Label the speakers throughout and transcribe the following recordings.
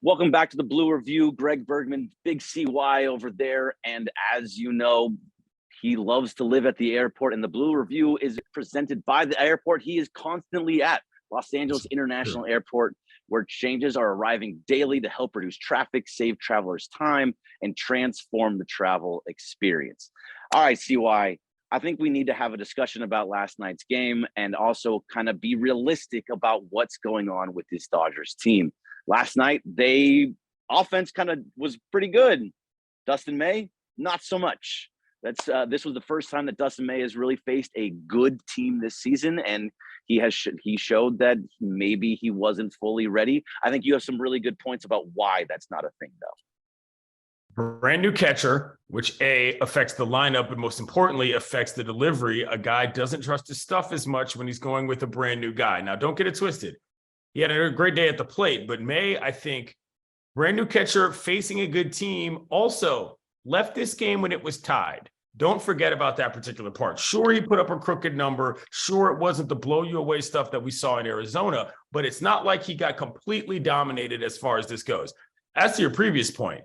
Speaker 1: Welcome back to the Blue Review. Greg Bergman, Big CY over there. And as you know, he loves to live at the airport. And the Blue Review is presented by the airport he is constantly at, Los Angeles International Airport, where changes are arriving daily to help reduce traffic, save travelers time, and transform the travel experience. All right, CY, I think we need to have a discussion about last night's game and also kind of be realistic about what's going on with this Dodgers team. Last night, offense kind of was pretty good. Dustin May, not so much. This was the first time that Dustin May has really faced a good team this season, and he showed that maybe he wasn't fully ready. I think you have some really good points about why that's not a thing, though.
Speaker 2: Brand new catcher, which affects the lineup, but most importantly affects the delivery. A guy doesn't trust his stuff as much when he's going with a brand new guy. Now, don't get it twisted. He had a great day at the plate, but May, I think, brand new catcher facing a good team, also left this game when it was tied. Don't forget about that particular part. Sure, he put up a crooked number. Sure, it wasn't the blow you away stuff that we saw in Arizona, but it's not like he got completely dominated as far as this goes. As to your previous point,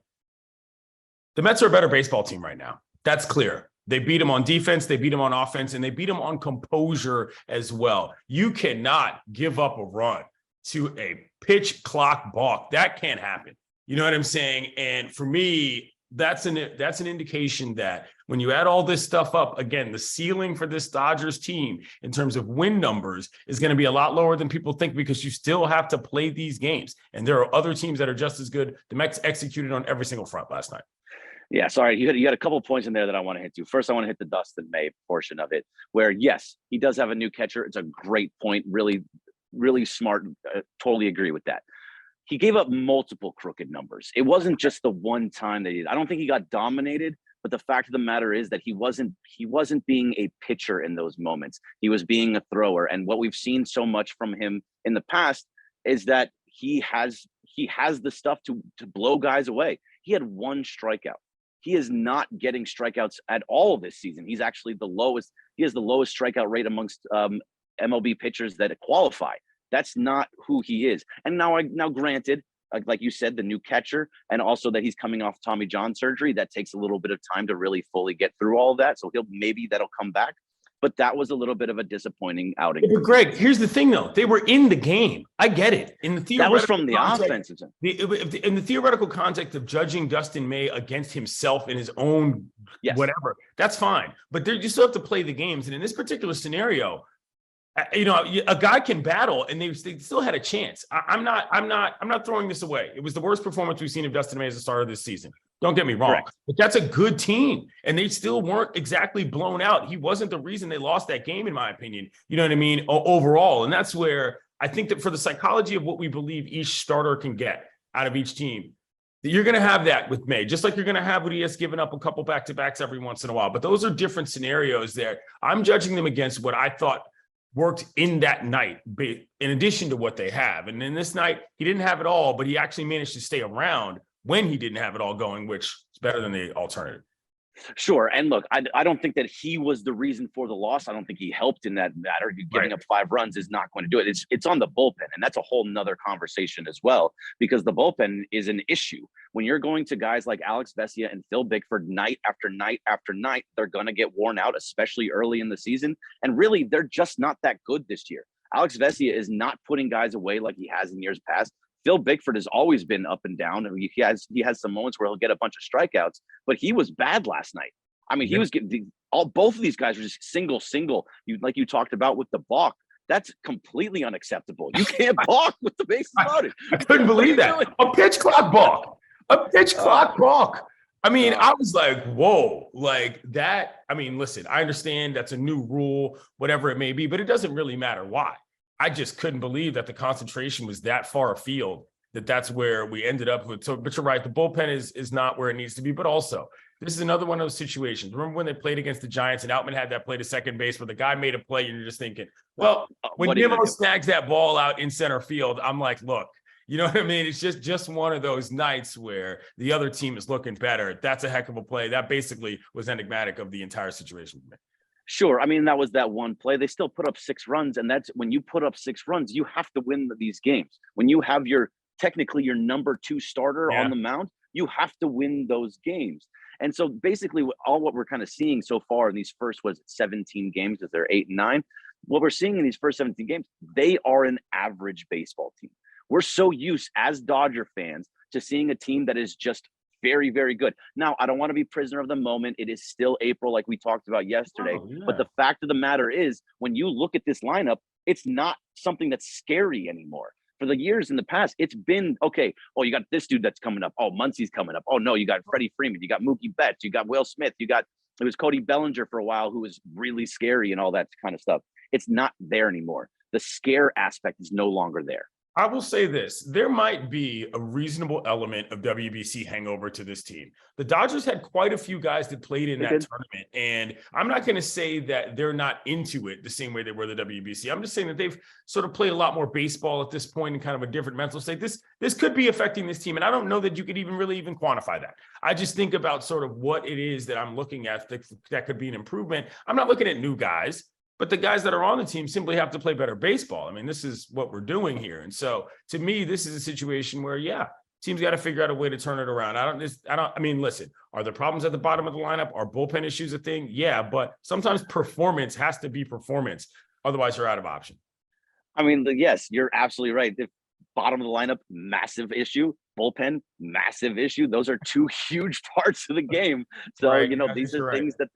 Speaker 2: the Mets are a better baseball team right now. That's clear. They beat him on defense, they beat him on offense, and they beat him on composure as well. You cannot give up a run to a pitch clock balk. That can't happen. You know what I'm saying? And for me, that's an indication that when you add all this stuff up, again, the ceiling for this Dodgers team in terms of win numbers is going to be a lot lower than people think, because you still have to play these games. And there are other teams that are just as good. The Mets executed on every single front last night.
Speaker 1: Yeah, sorry. You had a couple of points in there that I want to hit to. First, I want to hit the Dustin May portion of it, where, yes, he does have a new catcher. It's a great point. Really smart. Totally agree with that. He gave up multiple crooked numbers. It wasn't just the one time that I don't think he got dominated, but the fact of the matter is that he wasn't being a pitcher in those moments. He was being a thrower. And what we've seen so much from him in the past is that he has the stuff to blow guys away. He had one strikeout. He is not getting strikeouts at all this season. He's actually the lowest. He has the lowest strikeout rate amongst MLB pitchers that qualify. That's not who he is. And now granted, like you said, the new catcher, and also that he's coming off Tommy John surgery, that takes a little bit of time to really fully get through all of that. So that'll come back. But that was a little bit of a disappointing outing.
Speaker 2: But Greg, here's the thing, though. They were in the game. I get it. That
Speaker 1: was from the offense.
Speaker 2: In the theoretical context of judging Dustin May against himself in his own whatever, that's fine. But you still have to play the games. And in this particular scenario, a guy can battle, and they still had a chance. I'm not throwing this away. It was the worst performance we've seen of Dustin May as a starter this season. Don't get me wrong. Correct. But that's a good team, and they still weren't exactly blown out. He wasn't the reason they lost that game, in my opinion. You know what I mean? Overall, and that's where I think that for the psychology of what we believe each starter can get out of each team, you're going to have that with May, just like you're going to have when he has given up a couple back-to-backs every once in a while. But those are different scenarios there. I'm judging them against what I thought worked in that night, in addition to what they have. And in this night, he didn't have it all, but he actually managed to stay around when he didn't have it all going, which is better than the alternative.
Speaker 1: Sure. And look, I don't think that he was the reason for the loss. I don't think he helped in that matter. Giving up 5 runs is not going to do it. It's on the bullpen. And that's a whole nother conversation as well, because the bullpen is an issue. When you're going to guys like Alex Vesia and Phil Bickford night after night after night, they're going to get worn out, especially early in the season. And really, they're just not that good this year. Alex Vesia is not putting guys away like he has in years past. Phil Bickford has always been up and down. He has some moments where he'll get a bunch of strikeouts, but he was bad last night. I mean, he was getting both of these guys were just single. Like you talked about with the balk. That's completely unacceptable. You can't balk with the bases loaded.
Speaker 2: I couldn't believe that. A pitch clock balk. A pitch clock balk. I mean, I was like, whoa, like that. I mean, listen, I understand that's a new rule, whatever it may be, but it doesn't really matter why. I just couldn't believe that the concentration was that far afield, that's where we ended up with. So, but you're right, the bullpen is not where it needs to be. But also, this is another one of those situations. Remember when they played against the Giants and Outman had that play to second base where the guy made a play and you're just thinking, well, when Nimmo snags that ball out in center field, I'm like, look, you know what I mean? It's just one of those nights where the other team is looking better. That's a heck of a play. That basically was enigmatic of the entire situation.
Speaker 1: Sure. I mean, that was that one play. They still put up 6 runs. And that's when you put up 6 runs, you have to win these games. When you have your technically your number 2 starter on the mound, you have to win those games. And so basically what we're kind of seeing so far in these first 17 games, as they're 8 and 9, what we're seeing in these first 17 games, they are an average baseball team. We're so used as Dodger fans to seeing a team that is just very, very good. Now, I don't want to be prisoner of the moment. It is still April, like we talked about yesterday. But the fact of the matter is, when you look at this lineup, it's not something that's scary anymore. For the years in the past, it's been, okay, oh, you got this dude that's coming up. Oh, Muncy's coming up. Oh, no, you got Freddie Freeman. You got Mookie Betts. You got Will Smith. It was Cody Bellinger for a while, who was really scary and all that kind of stuff. It's not there anymore. The scare aspect is no longer there.
Speaker 2: I will say this, there might be a reasonable element of WBC hangover to this team. The Dodgers had quite a few guys that played in that tournament, and I'm not going to say that they're not into it the same way they were the WBC. I'm just saying that they've sort of played a lot more baseball at this point in kind of a different mental state. This could be affecting this team, and I don't know that you could even quantify that. I just think about sort of what it is that I'm looking at that could be an improvement. I'm not looking at new guys, but the guys that are on the team simply have to play better baseball. I mean, this is what we're doing here. And so to me, this is a situation where, teams got to figure out a way to turn it around. I mean, listen, are there problems at the bottom of the lineup? Are bullpen issues a thing? Yeah, but sometimes performance has to be performance. Otherwise, you're out of option.
Speaker 1: I mean, yes, you're absolutely right. The bottom of the lineup, massive issue. Bullpen, massive issue. Those are 2 huge parts of the game. So,
Speaker 2: right,
Speaker 1: these are things that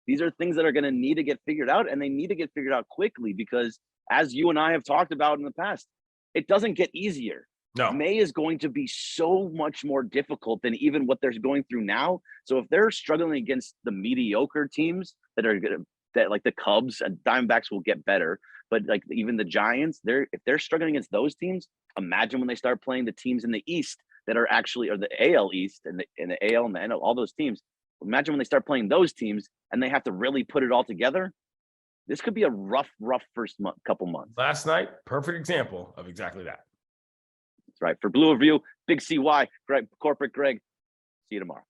Speaker 1: these are things that are going to need to get figured out, and they need to get figured out quickly, because as you and I have talked about in the past, it doesn't get easier.
Speaker 2: No.
Speaker 1: May is going to be so much more difficult than even what they're going through now. So if they're struggling against the mediocre teams that like the Cubs and Diamondbacks will get better, but like even the Giants, if they're struggling against those teams, imagine when they start playing the teams in the East that are actually, or the AL East and the AL and the NL, all those teams. Imagine when they start playing those teams and they have to really put it all together. This could be a rough first couple months.
Speaker 2: Last night, perfect example of exactly that.
Speaker 1: That's right. For Blue Review, Big CY, Greg, Corporate Greg. See you tomorrow.